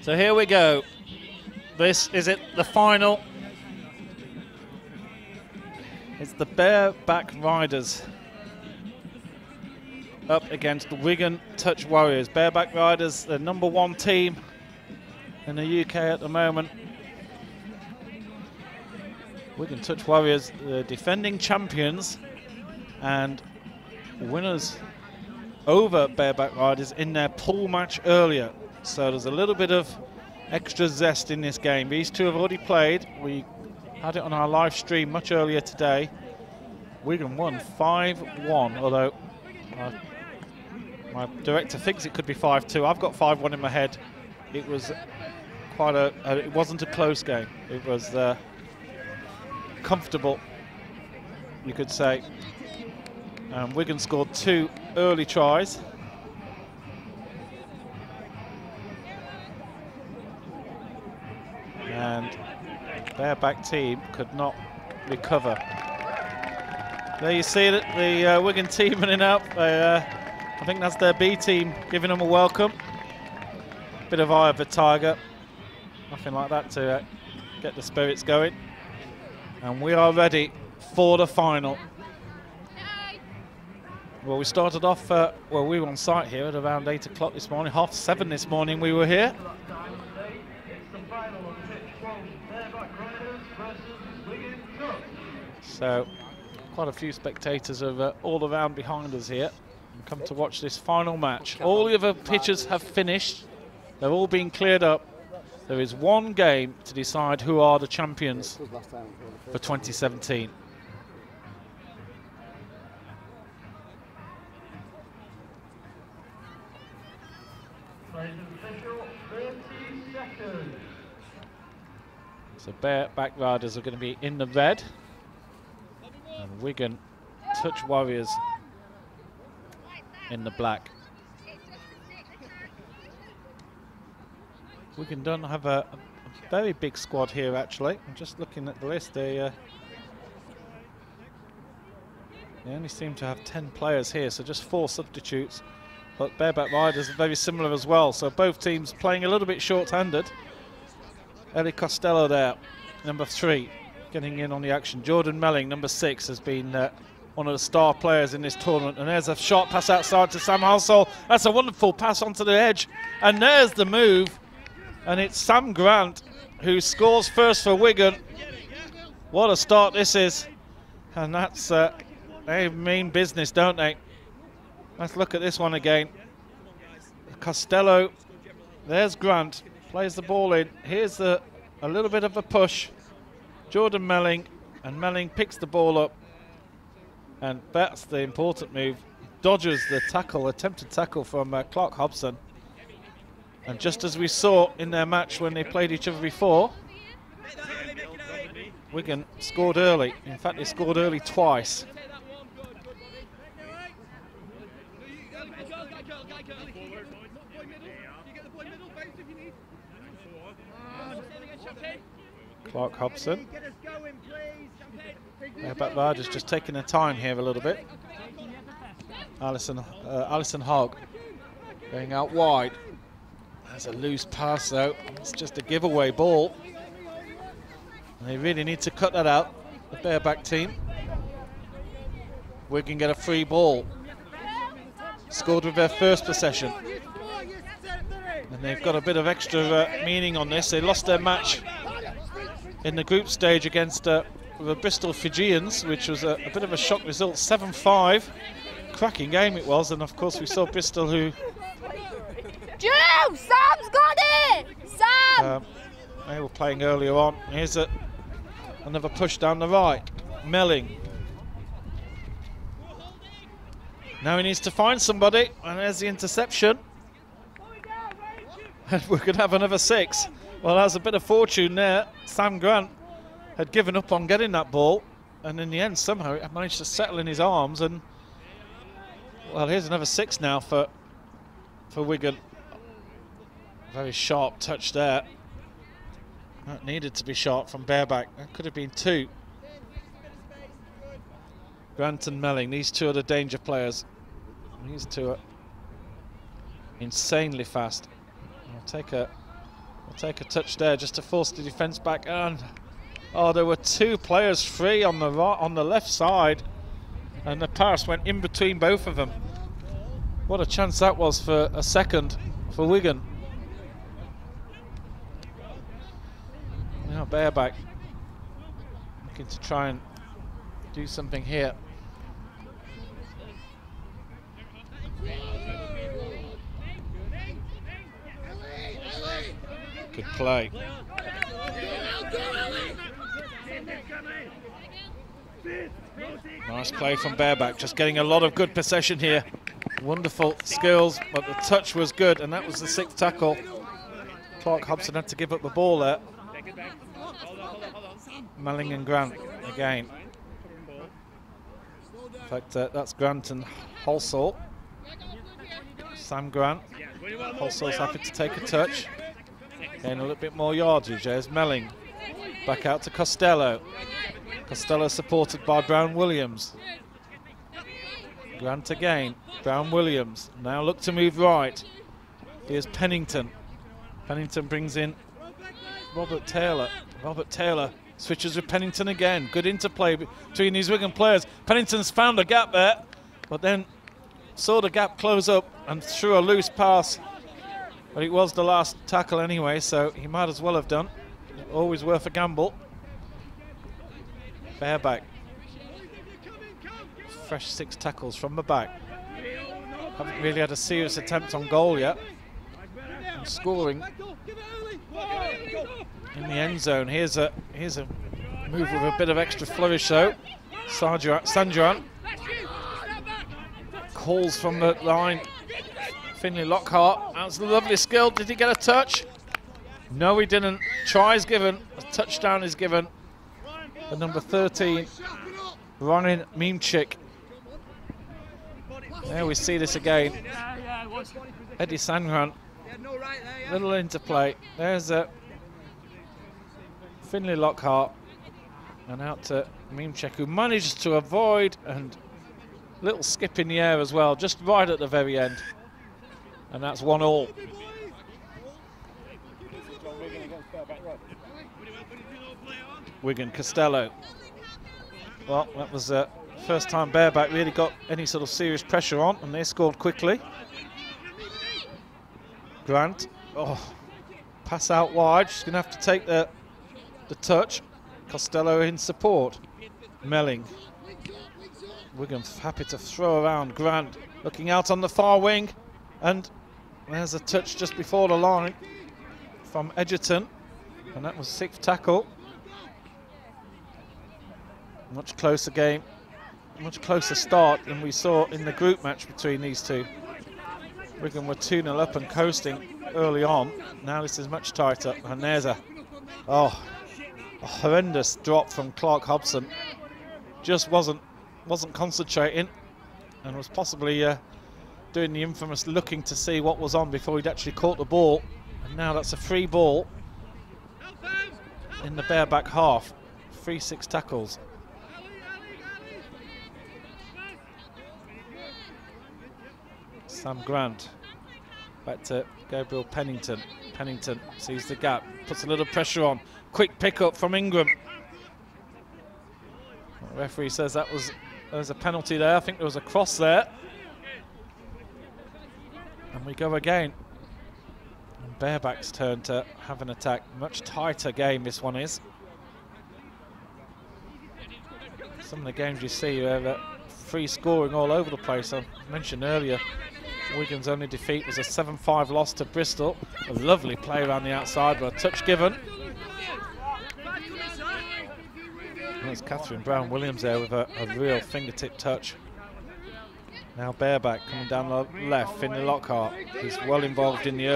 So here we go. This is it, the final. It's the Bareback Riders up against the Wigan Touch Warriors. Bareback Riders, the #1 team in the UK at the moment. Wigan Touch Warriors, the defending champions and winners over Bareback Riders in their pool match earlier. So there's a little bit of extra zest in this game. These two have already played. We had it on our live stream much earlier today. Wigan won 5-1, although my director thinks it could be 5-2. I've got 5-1 in my head. It was quite it wasn't a close game. It was comfortable, you could say. Wigan scored 2 early tries. And Bareback team could not recover. There you see it, the Wigan team running out. I think that's their B team giving them a welcome. Bit of eye of the tiger. Nothing like that to get the spirits going. And we are ready for the final. Well, we started off, well, we were on site here at around 8 o'clock this morning, 7:30 this morning we were here. So, quite a few spectators are all around behind us here and come to watch this final match. All the other pitches have finished. They're all being cleared up. There is one game to decide who are the champions for 2017. So Bareback Riders are going to be in the red, and Wigan Touch Warriors in the black. Wigan don't have a very big squad here, actually. I'm just looking at the list. They only seem to have 10 players here, so just 4 substitutes. But Bareback Riders are very similar as well, so both teams playing a little bit short-handed. Ellie Costello there, #3, getting in on the action. Jordan Melling, #6, has been one of the star players in this tournament. And there's a short pass outside to Sam Halsall. That's a wonderful pass onto the edge. And there's the move. And it's Sam Grant who scores first for Wigan. What a start this is. And that's, they mean business, don't they? Let's look at this one again. Costello, there's Grant. Plays the ball in. Here's a little bit of a push. Jordan Melling, and Melling picks the ball up. And that's the important move. Dodges the tackle, attempted tackle from Clark Hobson. And just as we saw in their match when they played each other before, Wigan scored early. In fact, they scored early twice. Clark Hobson. Bareback Riders just taking their time here a little bit. Alison Hogg going out wide. There's a loose pass though. It's just a giveaway ball. And they really need to cut that out, the Bareback team. Wigan get a free ball. Scored with their first possession. And they've got a bit of extra meaning on this. They lost their match in the group stage against the Bristol Fijians, which was a bit of a shock result, 7-5. Cracking game it was, and of course we saw Bristol who... Joe! Sam's got it! Sam! They were playing earlier on. Here's another push down the right. Melling. Now he needs to find somebody, and there's the interception. And we're going to have another 6. Well, that was a bit of fortune there. Sam Grant had given up on getting that ball, and in the end somehow it managed to settle in his arms. And well, here's another 6 now for Wigan. Very sharp touch there. That needed to be sharp from Bareback. That could have been 2. Grant and Melling, these two are the danger players. These two are insanely fast. I'll take a Take a touch there just to force the defence back, and oh, there were two players free on the left side, and the pass went in between both of them. What a chance that was for a second for Wigan. Now Bareback looking to try and do something here. Good play. Nice play from Bareback, just getting a lot of good possession here. Wonderful skills, but the touch was good, and that was the 6th tackle. Clark Hobson had to give up the ball there. Melling and Grant again. In fact, that's Grant and Halsall. Sam Grant. Halsall's happy to take a touch. Getting a little bit more yardage. There's Melling. Back out to Costello. Costello supported by Brown-Williams. Grant again. Brown-Williams. Now look to move right. Here's Pennington. Pennington brings in Robert Taylor. Robert Taylor switches with Pennington again. Good interplay between these Wigan players. Pennington's found a gap there, but then saw the gap close up and threw a loose pass. But it was the last tackle anyway, so he might as well have done. Always worth a gamble. Bareback. Fresh 6 tackles from the back. Haven't really had a serious attempt on goal yet. And scoring in the end zone. Here's a move with a bit of extra flourish though. Sanjuan calls from the line. Finley Lockhart, that's a lovely skill. Did he get a touch? No, he didn't. Try is given, a touchdown is given. The number 13, Ronin Mimchik. There we see this again. Eddie Sanjuan, little interplay. There's Finley Lockhart, and out to Mimchik, who manages to avoid, and little skip in the air as well, just right at the very end. And that's 1-1. Wigan Costello. Well, that was the first time Bareback really got any sort of serious pressure on, and they scored quickly. Grant, pass out wide, she's going to have to take the touch. Costello in support. Melling. Wigan happy to throw around. Grant looking out on the far wing, and there's a touch just before the line from Edgerton, and that was 6th tackle. Much closer game, much closer start than we saw in the group match between these two. Wigan were 2-0 up and coasting early on. Now this is much tighter, and there's a horrendous drop from Clark Hobson. Just wasn't concentrating, and was possibly doing the infamous looking to see what was on before he'd actually caught the ball. And now that's a free ball in the Bareback half. 6 tackles. Sam Grant back to Gabriel Pennington. Pennington sees the gap, puts a little pressure on. Quick pickup from Ingram. The referee says there was a penalty there. I think there was a cross there. And we go again. And Bareback's turn to have an attack. Much tighter game this one is. Some of the games you see, you have free scoring all over the place. I mentioned earlier, Wigan's only defeat was a 7-5 loss to Bristol. A lovely play around the outside, but a touch given. There's Catherine Brown-Williams there with a real fingertip touch. Now Bareback coming down the left, Finley Lockhart, who's well involved in the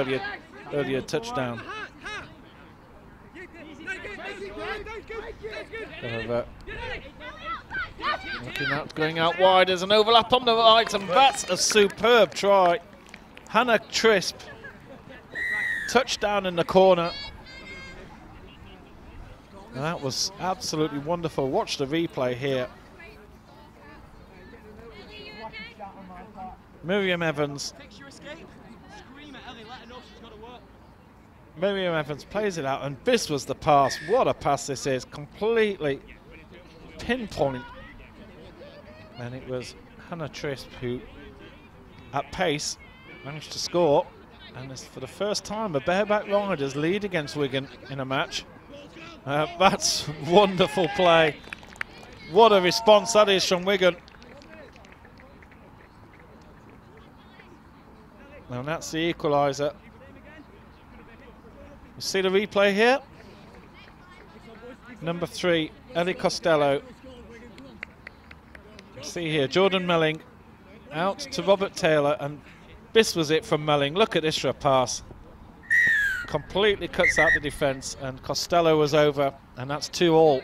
earlier touchdown. Looking at going out wide, there's an overlap on the right, and that's a superb try. Hannah Trisp, touchdown in the corner. And that was absolutely wonderful. Watch the replay here. Miriam Evans Miriam Evans plays it out, and this was the pass. What a pass this is, completely pinpoint. And it was Hannah Trisp who, at pace, managed to score. And it's for the first time the Bareback Riders lead against Wigan in a match. That's wonderful play. What a response that is from Wigan. And that's the equaliser. You see the replay here? Number 3, Ellie Costello. You see here, Jordan Melling out to Robert Taylor, and this was it from Melling. Look at this for a pass. Completely cuts out the defence, and Costello was over, and that's 2-all.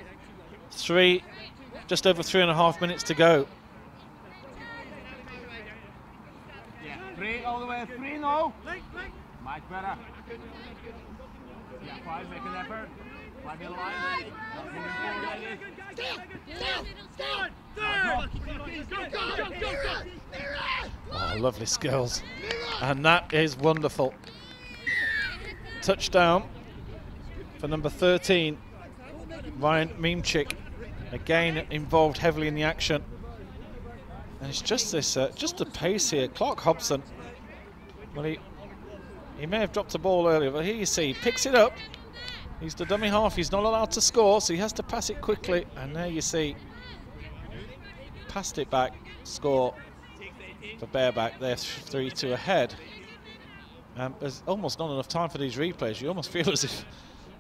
Just over 3.5 minutes to go. Yeah, 3 all the way, 3 now. Much better. Yeah, 5, make an effort. 5 in line. Oh, lovely skills. And that is wonderful. Touchdown for number 13, Ryan Meemchik. Again involved heavily in the action. And it's just this, just the pace here. Clark Hobson, well, he may have dropped the ball earlier, but here you see, he picks it up. He's the dummy half, he's not allowed to score, so he has to pass it quickly. And there you see, passed it back, score for Bareback. They're 3-2 ahead. There's almost not enough time for these replays. You almost feel as if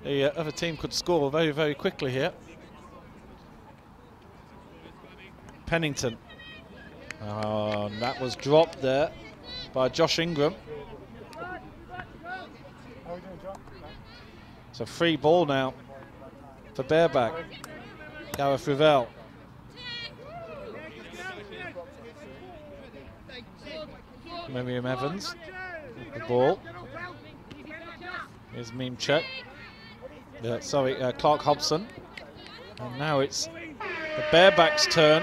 the other team could score very, very quickly here. Pennington. Oh, and that was dropped there by Josh Ingram. It's a free ball now for Bareback. Gareth Revell. Miriam Evans with the ball. Here's Meemchik. Clark Hobson. And now it's the Bareback's turn.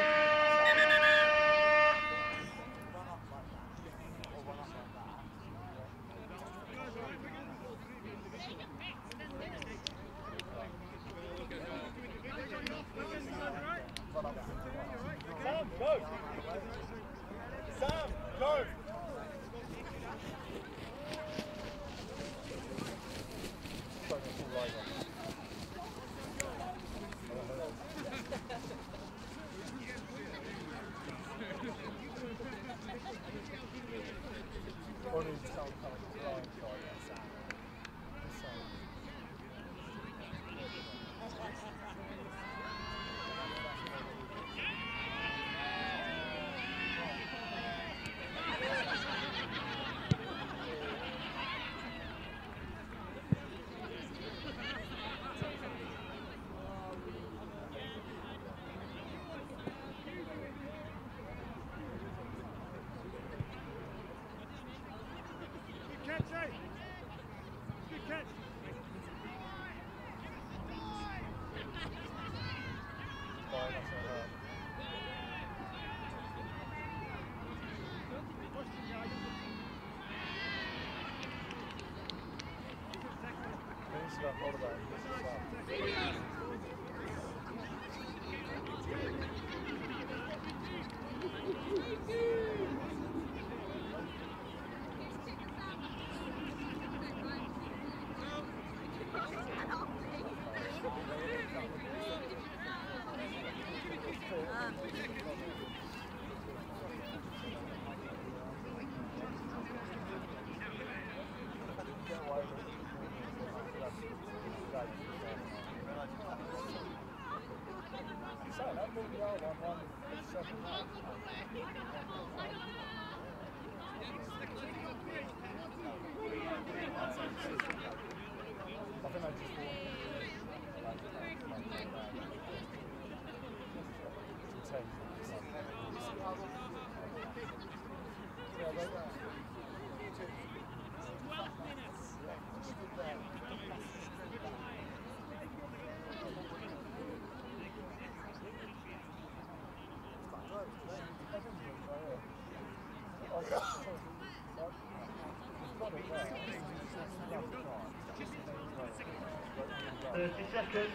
30 seconds.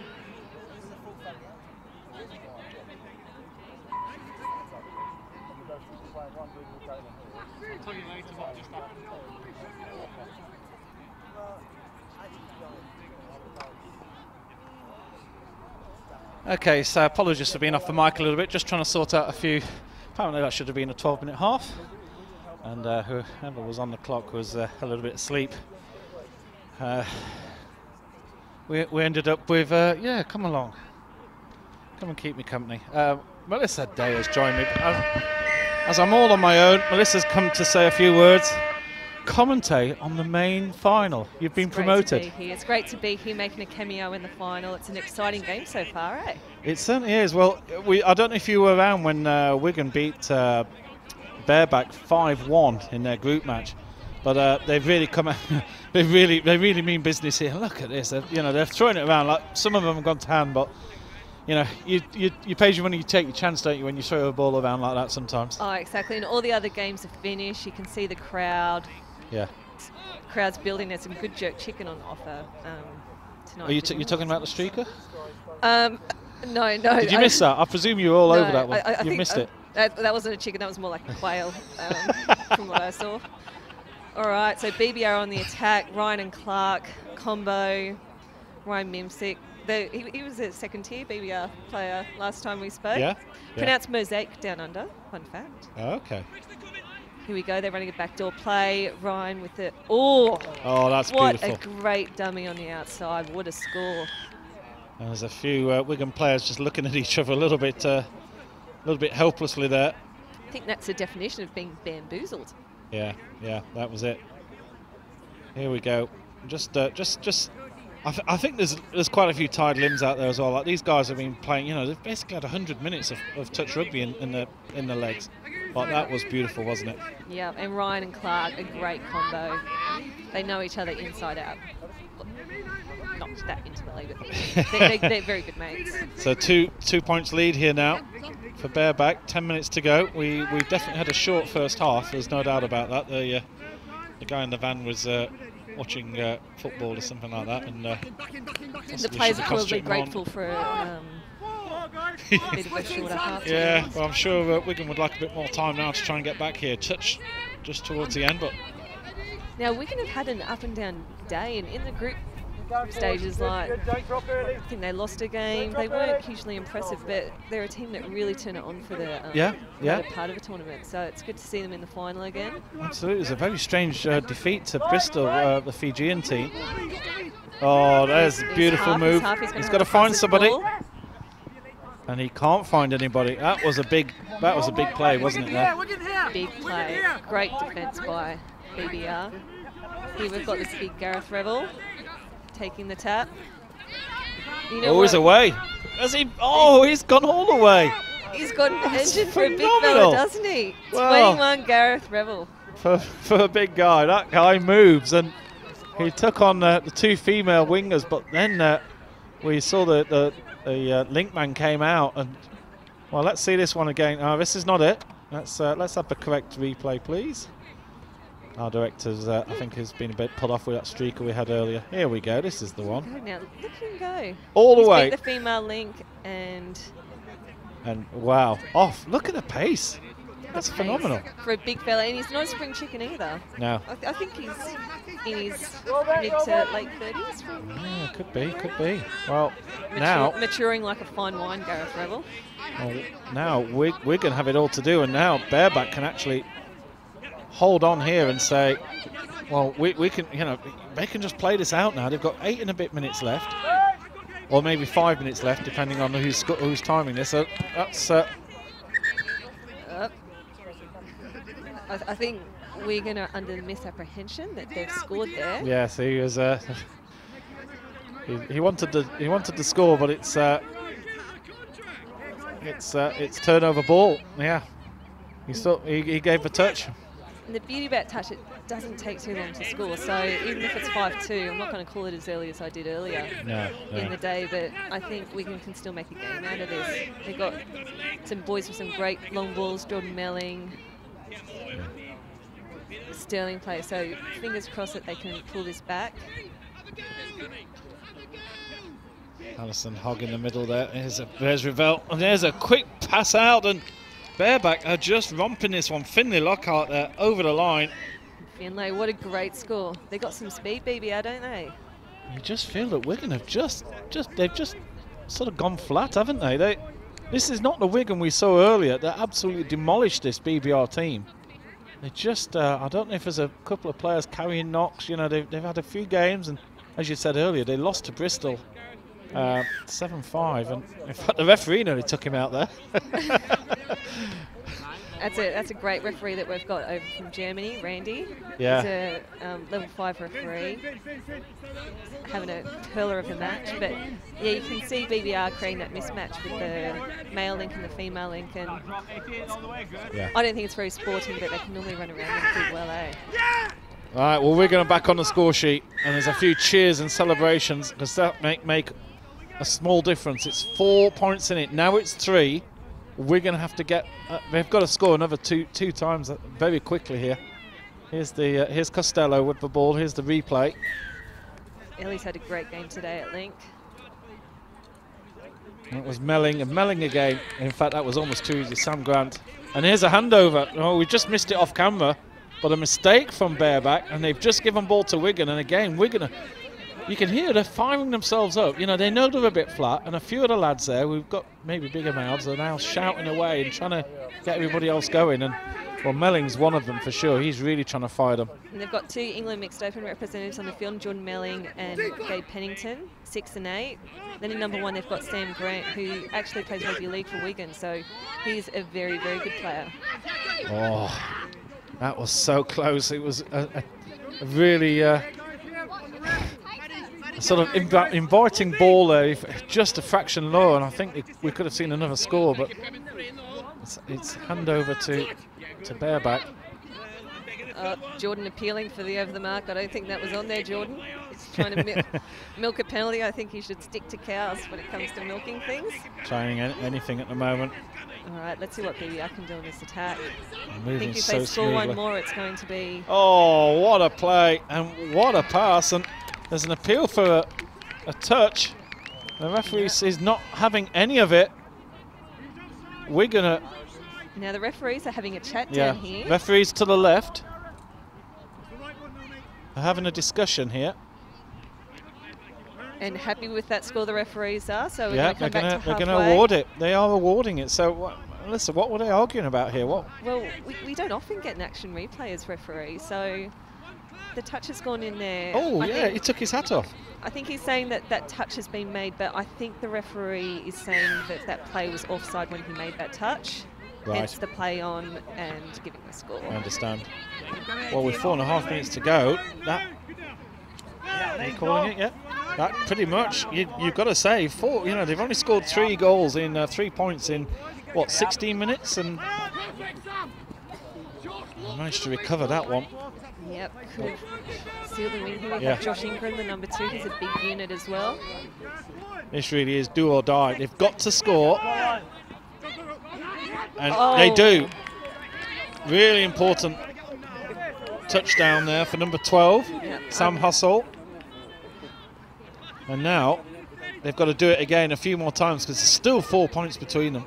I'll tell you later what just happened. Okay, so apologies for being off the mic a little bit, just trying to sort out a few. Apparently that should have been a 12-minute half, and whoever was on the clock was a little bit asleep. We ended up with, yeah, come along. Come and keep me company. Melissa Day has joined me. As I'm all on my own, Melissa's come to say a few words. Commentate on the main final. You've been promoted. It's great to be here making a cameo in the final. It's an exciting game so far, eh? It certainly is. Well, I don't know if you were around when Wigan beat Bareback 5-1 in their group match, but they've really come out. they really mean business here. Look at this. They're throwing it around like some of them have gone to hand, but you pay your money, you take your chance, don't you, when you throw a ball around like that sometimes. Oh, exactly. And all the other games are finished. You can see the crowd. Yeah. Crowd's building. There's some good jerk chicken on offer tonight. Are you talking about the streaker? No. Did you miss that? I presume you were all over that one. You missed it. That wasn't a chicken. That was more like a quail from what I saw. All right. So BBR on the attack. Ryan and Clark combo. Ryan Mimsick. He was a second-tier BBR player last time we spoke. Yeah. Pronounced Mosaic down under. Fun fact. Oh, okay. Here we go. They're running a backdoor play. Ryan with it. Oh, that's what beautiful. What a great dummy on the outside. What a score. And there's a few Wigan players just looking at each other a little bit helplessly there. I think that's the definition of being bamboozled. Yeah, that was it. Here we go. I think there's quite a few tied limbs out there as well. Like these guys have been playing. They've basically had 100 minutes of touch rugby in the legs. But that was beautiful, wasn't it? Yeah, and Ryan and Clark, a great combo. They know each other inside out. Not that intimately, but they're very good mates. So two points lead here now for Bareback. 10 minutes to go. We definitely had a short first half. There's no doubt about that. The guy in the van was watching football or something like that, and the players are probably grateful for a bit of a shorter half. Yeah, well, I'm sure Wigan would like a bit more time now to try and get back here. Touch just towards the end, but now Wigan have had an up and down day, and in the group stages, like I think they lost a game. They weren't hugely impressive, but they're a team that really turn it on for the part of the tournament. So it's good to see them in the final again. Absolutely, it was a very strange defeat to Bristol, the Fijian team. Oh, there's a beautiful move. He's got to find somebody, and he can't find anybody. That was a big play, wasn't it? There? Big play, great defence by BBR. Here we've got this big Gareth Revel taking the tap. He's away. He's gone all the way. He's got an engine for a big fella, doesn't he? Well, 21 Gareth Revel. For a big guy, that guy moves, and he took on the two female wingers, but then we saw the linkman came out, and well, let's see this one again. This is not it. Let's have the correct replay, please. Our director's, I think, has been a bit put off with that streaker we had earlier. Here we go. This is the one. Now look at him go. All the way. Beat the female link and wow, off. Look at the pace. That's phenomenal. For a big fella, and he's not a spring chicken either. No. I think he's in his mid to late 30s. Yeah, could be. Well, maturing like a fine wine, Gareth Revel. Well, now we're going to have it all to do, and now Bareback can actually hold on here and say, well, we can, they can just play this out now. They've got 8 and a bit minutes left, or maybe 5 minutes left, depending on who's timing this. So that's. I think we're going to under the misapprehension that they've scored there. Yes, he was. He wanted the score, but it's turnover ball. Yeah, he gave a touch. And the beauty about touch, it doesn't take too long to score. So even if it's 5-2, I'm not going to call it as early as I did earlier in the day. But I think Wigan can still make a game out of this. They've got some boys with some great long balls. Jordan Melling, Sterling play. So fingers crossed that they can pull this back. Allison Hogg in the middle there. There's Revell, and there's a quick pass out, and Bareback are just romping this one. Finlay Lockhart there over the line. Finlay, what a great score. They got some speed, BBR, don't they? You just feel that Wigan have they've just sort of gone flat, haven't they? This is not the Wigan we saw earlier. They absolutely demolished this BBR team. They just, I don't know if there's a couple of players carrying knocks. You know, they've had a few games, and as you said earlier, they lost to Bristol 7-5, and in fact the referee nearly took him out there. That's a great referee that we've got over from Germany, Randy. Yeah. He's a level 5 referee, having a hurler of a match. But yeah, you can see BBR creating that mismatch with the male link and the female link, and yeah. I don't think it's very sporting, but they can normally run around and do well, eh? All right, well, we're going back on the score sheet, and there's a few cheers and celebrations because that make a small difference. It's 4 points in it. Now it's 3. We're going to have to get. They've got to score another two times very quickly here. Here's Costello with the ball. Here's the replay. Ellie's had a great game today at Link. That was Melling, and Melling again. In fact, that was almost too easy. Sam Grant. And here's a handover. Oh, we just missed it off camera, but a mistake from Bareback, and they've just given ball to Wigan. And again, Wigan, you can hear they're firing themselves up. You know, they know they're a bit flat, and a few of the lads there, we've got maybe bigger mouths, are now shouting away and trying to get everybody else going. And well, Melling's one of them for sure. He's really trying to fire them. And they've got 2 England mixed open representatives on the field, Jordan Melling and Gabe Pennington, 6 and 8. Then in number 1 they've got Sam Grant, who actually plays rugby league for Wigan, so he's a very, very good player. Oh, that was so close. It was a really sort of inviting ball there, just a fraction lower, and I think we could have seen another score, but it's handover to Bareback. Jordan appealing for the over the mark. I don't think that was on there, Jordan. He's trying to milk a penalty. I think he should stick to cows when it comes to milking things. Trying anything at the moment. All right, let's see what BBR can do in this attack. Moving I think if so they score smoothly. one more, it's going to be... Oh, what a play, and what a pass, and there's an appeal for a touch. The referee is not having any of it. We're going to... Now the referees are having a chat down here. Referees to the left are having a discussion here. And happy with that score the referees are, so we're Yeah, going to come back to they're halfway. going to award it. They are awarding it. So, listen, what were they arguing about here? What? Well, we don't often get an action replay as referee, so the touch has gone in there. Oh, yeah, he took his hat off. I think he's saying that that touch has been made, but I think the referee is saying that that play was offside when he made that touch. Right. Hence the play on and giving the score. I understand. Well, with 4.5 minutes to go, that... Are you calling it? Yeah. That pretty much, you've got to say, they've only scored 3 goals in 3 points in, what, 16 minutes? And managed to recover that one. Yep, could have sealed the win here. We Yeah. have Josh Ingram, the number 2. He's a big unit as well. This really is do or die. They've got to score. And they do. Really important touchdown there for number 12, Sam Hustle. And now they've got to do it again a few more times because there's still 4 points between them.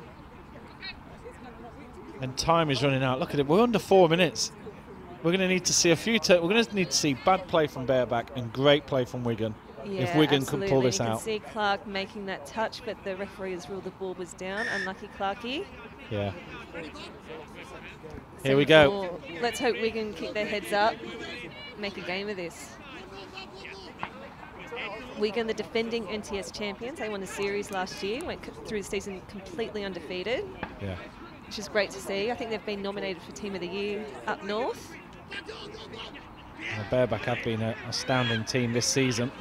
And time is running out. Look at it. We're under 4 minutes. We're going to need to see we're going to need to see bad play from Bareback and great play from Wigan. Yeah, if Wigan absolutely. can pull this you out. can see Clark making that touch, but the referee has ruled the ball was down. Unlucky Clarkie. Yeah. Here we go. Let's hope Wigan keep their heads up, make a game of this. Wigan, the defending NTS champions, they won the series last year, went through the season completely undefeated. Yeah. Which is great to see. I think they've been nominated for Team of the Year up north. Bareback have been an astounding team this season.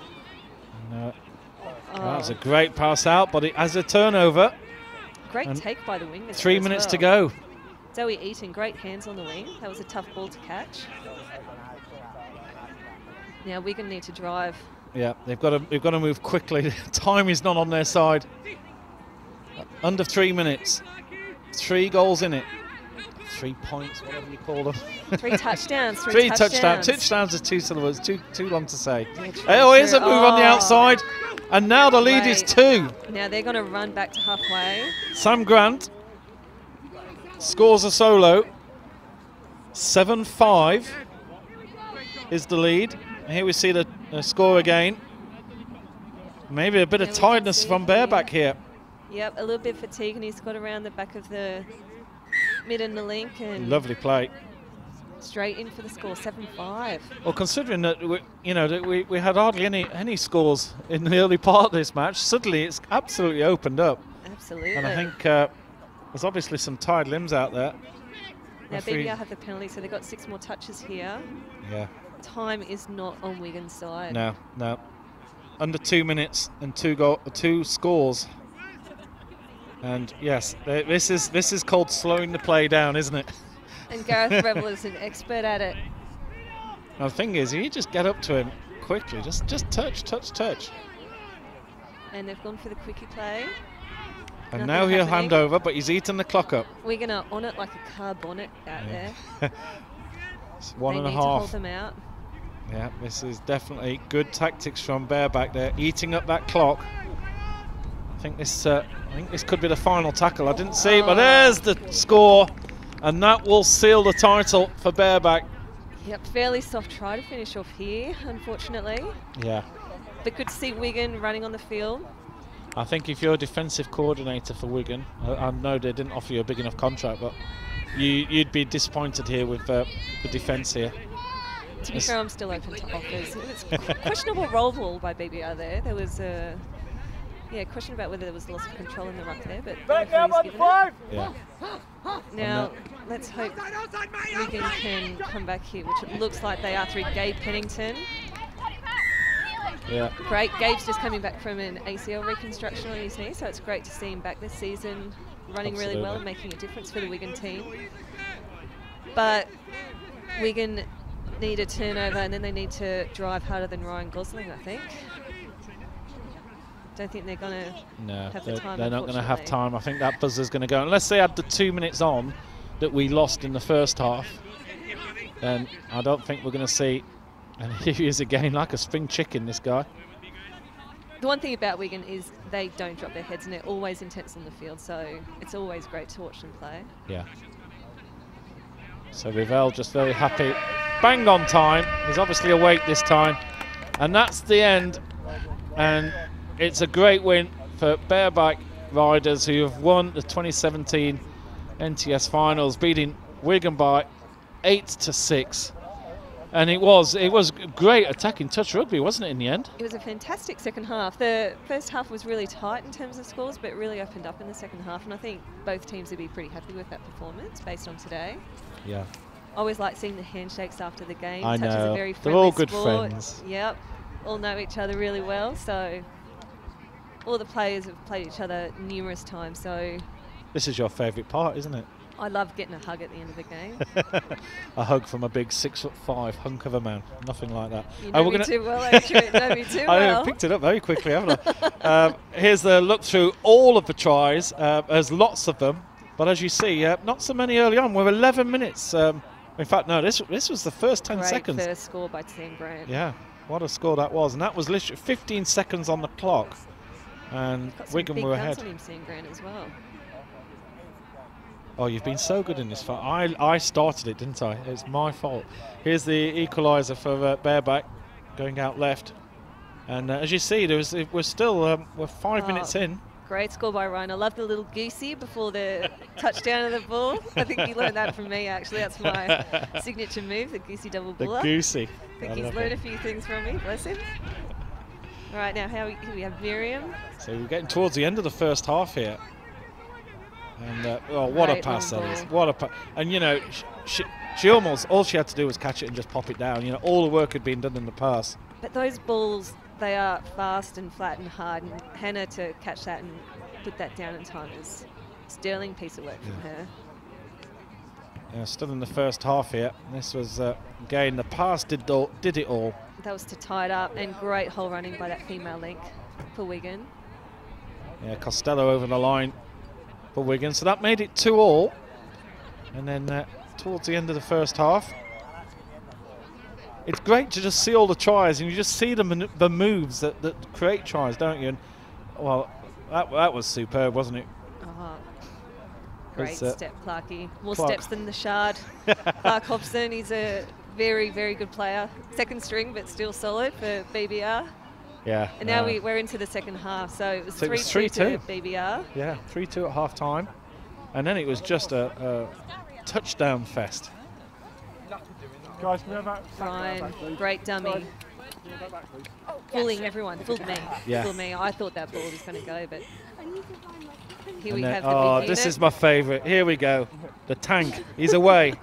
And, that was a great pass out, but it has a turnover. Great take by the wing. 3 minutes to go. Zoe Eaton, great hands on the wing. That was a tough ball to catch. Now Wigan need to drive. Yeah, they've got to move quickly. Time is not on their side. Under 3 minutes. 3 goals in it. 3 points, whatever you call them. 3 touchdowns. 3 touchdowns. Touchdowns is 2 syllables. Too long to say. Yeah, true, Oh, here's a true. move on the outside. And now the lead is 2. Now they're going to run back to halfway. Sam Grant scores a solo. 7-5 is the lead. Here we see the score again. Maybe a bit of tiredness from Bareback here. Yep, a little bit fatigue, and he's got around the back of the mid and the link. And lovely play. Straight in for the score, 7-5. Well, considering that we had hardly any scores in the early part of this match, suddenly it's absolutely opened up. Absolutely. And I think there's obviously some tired limbs out there. Now BBR have the penalty, so they've got 6 more touches here. Yeah. Time is not on Wigan's side. No. Under 2 minutes and 2 scores. And yes, this is called slowing the play down, isn't it? And Gareth Revel is an expert at it. Now the thing is, you just get up to him quickly, just touch. And they've gone for the quickie play. And Nothing now he'll happening. hand over, but he's eaten the clock up. We're going to on it like a car bonnet out there. It's They 1.5. need to hold them out. Yeah, this is definitely good tactics from Bareback there, eating up that clock. I think this could be the final tackle. I didn't see it, but there's the score, and that will seal the title for Bareback. Yep, fairly soft try to finish off here, unfortunately. Yeah. But good to see Wigan running on the field. I think if you're a defensive coordinator for Wigan, I know they didn't offer you a big enough contract, but you'd be disappointed here with the defence here. To be fair, I'm still open to offers. It's questionable roll ball by BBR there. There was a question about whether there was loss of control in the ruck there, but Back down by the 5. Yeah. now let's hope Wigan can come back here, which it looks like they are through Gabe Pennington. Yeah. Great. Gabe's just coming back from an ACL reconstruction on his knee, so it's great to see him back this season, running really well and making a difference for the Wigan team. But Wigan need a turnover, and then they need to drive harder than Ryan Gosling, I think. Don't think they're going to have the time. They're not going to have time. I think that buzzer's going to go. Unless they had the 2 minutes on that we lost in the first half, then I don't think we're going to see. And here he is again, like a spring chicken, this guy. The one thing about Wigan is they don't drop their heads, and they're always intense on the field, so it's always great to watch them play. Yeah. So Revell just very happy. Bang on time. He's obviously awake this time. And that's the end. And it's a great win for Bareback Riders, who have won the 2017 NTS Finals, beating Wigan by 8-6. And it was great attacking touch rugby, wasn't it, in the end? It was a fantastic second half. The first half was really tight in terms of scores, but really opened up in the second half. And I think both teams would be pretty happy with that performance based on today. Yeah. I always like seeing the handshakes after the game. I Touch is know. a very They're all friendly good sport. friends. Yep. All know each other really well. So all the players have played each other numerous times. So This is your favourite part, isn't it? I love getting a hug at the end of the game. A hug from a big 6'5" hunk of a man. Nothing like that. You know me too well, Adrian. You know me too well. I picked it up very quickly, haven't I? Here's the look through all of the tries. There's lots of them. But as you see, not so many early on. We're 11 minutes. In fact, no, this was the first 10 seconds. Great first score by Sam Grant. Yeah, what a score that was. And that was literally 15 seconds on the clock. And Wigan were ahead. On him, Sam Grant, as well. Oh, you've been so good in this fight. I started it, didn't I? It's my fault. Here's the equaliser for Bareback going out left. And as you see, we're still we're 5 minutes in. Great score by Ryan. I love the little goosey before the touchdown of the ball. I think he learned that from me, actually. That's my signature move, the goosey double buller. The goosey. I think he's learned a few things from me. Bless him. All right, now here we have Miriam. So we're getting towards the end of the first half here. And what a pass that is! What a pass! And you know, she almost all she had to do was catch it and just pop it down. You know, all the work had been done in the pass. But those balls, they are fast and flat and hard. And Hannah to catch that and put that down in time is a sterling piece of work from her. Yeah, still in the first half here. This was again the pass did it all. That was to tie it up, and great hole running by that female link for Wigan. Yeah, Costello over the line for Wigan, so that made it 2-2. And then towards the end of the first half, it's great to just see all the tries, and you just see the moves that create tries, don't you? And, well, that was superb, wasn't it? Oh, great step, Clarkie. More Clark. steps than the Shard. Clark Hobson, he's a very, very good player. Second string, but still solid for BBR. Yeah. And now we're into the second half, so it was 3-2 to BBR. Yeah, 3-2 at half time. And then it was just a touchdown fest. Guys, move back. Ryan, great dummy. Fooling everyone, fooled me. Yeah. Fooled me. I thought that ball was going to go, but here we Then, have the oh, big this unit. is my favourite. Here we go. The tank. He's away.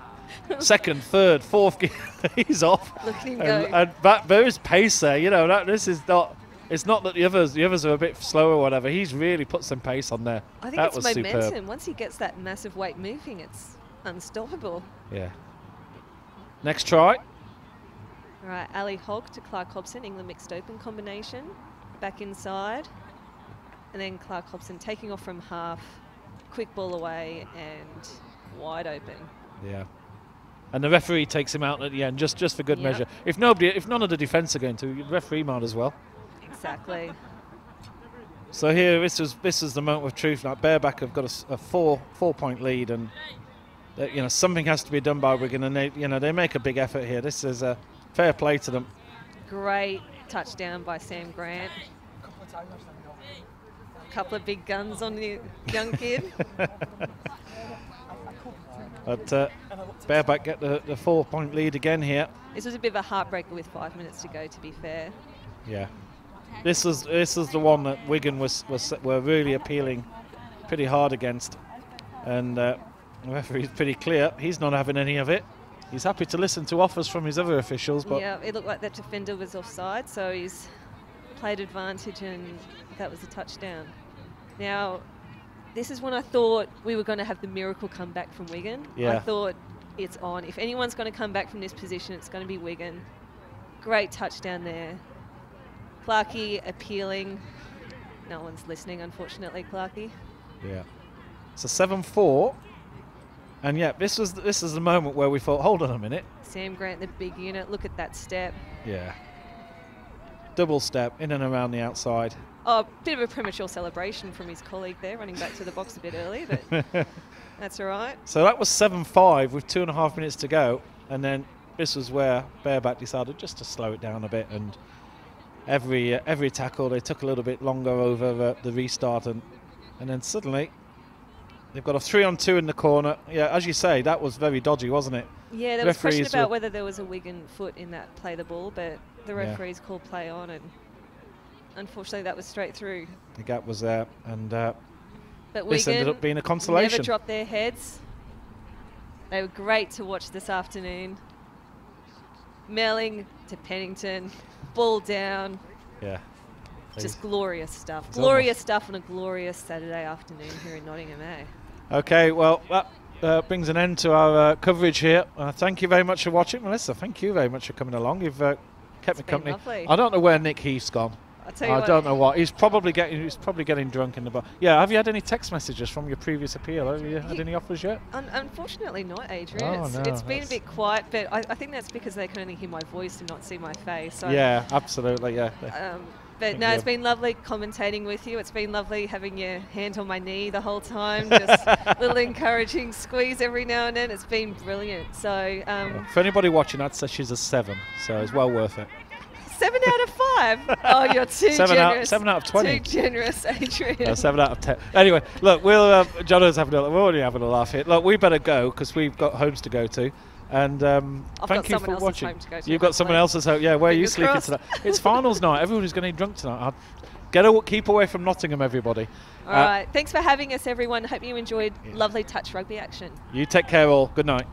Second, third, fourth gear. He's off. Look at him And go. there is pace there. You know, this is not. It's not that the others are a bit slower or whatever. He's really put some pace on there. I think that it's was momentum. superb. Once he gets that massive weight moving, it's unstoppable. Yeah. Next try. All right, Ali Hogg to Clark Hobson, England mixed open combination. Back inside. And then Clark Hobson taking off from half, quick ball away and wide open. Yeah. And the referee takes him out at the end, just for good Yep. measure. If none of the defence are going to, the referee might as well. Exactly. So here, this is the moment of truth. Now, Bareback have got a 4-point lead, and something has to be done by Wigan, and they make a big effort here. This is a fair play to them. Great touchdown by Sam Grant. A couple of big guns on the young kid. But Bareback get the 4-point lead again here. This was a bit of a heartbreaker with 5 minutes to go, to be fair. Yeah. This is the one that Wigan were really appealing pretty hard against, and the referee's pretty clear. He's not having any of it. He's happy to listen to offers from his other officials, but yeah, it looked like that defender was offside, so he's played advantage, and that was a touchdown. Now, this is when I thought we were going to have the miracle comeback from Wigan. Yeah. I thought it's on. If anyone's going to come back from this position, it's going to be Wigan. Great touchdown there. Clarkie appealing. No one's listening, unfortunately, Clarkie. yeah. It's a 7-4, and yeah, this is the moment where we thought, hold on a minute. Sam Grant, the big unit. Look at that step. Yeah. Double step in and around the outside. Oh, bit of a premature celebration from his colleague there, running back to the box a bit early, but that's all right. So that was 7-5 with 2.5 minutes to go, and then this was where Bareback decided just to slow it down a bit, and every tackle they took a little bit longer over the restart, and then suddenly they've got a 3-on-2 in the corner. Yeah, as you say, that was very dodgy, wasn't it? Yeah, there was question Referees about were- whether there was a Wigan foot in that play the ball, but the referees called play on, and unfortunately that was straight through. The gap was there, and But this Wigan ended up being a consolation. never dropped their heads. They were great to watch this afternoon. Melling to Pennington, ball down. Yeah. Just glorious stuff. It's Glorious stuff on a glorious Saturday afternoon here in Nottingham, eh? Okay, well, that brings an end to our coverage here. Thank you very much for watching. Melissa, thank you very much for coming along. You've kept me been company. lovely. I don't know where Nick Heath's gone. I'll tell you I what, don't know what. He's probably getting drunk in the bar. Yeah, have you had any text messages from your previous appeal? Have you had any offers yet? unfortunately not, Adrian. Oh, no, it's been a that's- bit quiet, but I think that's because they can only hear my voice and not see my face. So, Yeah, absolutely, yeah. but no, it's been lovely commentating with you. It's been lovely having your hand on my knee the whole time. Just a little encouraging squeeze every now and then. It's been brilliant. So For anybody watching, I'd say she's a 7, so it's well worth it. 7 out of 5. Oh, you're too 7 generous. 7 out of 20. Too generous, Adrian. 7 out of 10. Anyway, look, we're already having a laugh here. Look, we better go because we've got homes to go to. And thank you for watching. You've got someone else's home. Yeah, where are you Fingers sleeping crossed. tonight? It's finals night. Everybody's going to be drunk tonight. Keep away from Nottingham, everybody. All right. Thanks for having us, everyone. Hope you enjoyed lovely touch rugby action. You take care, all. Good night.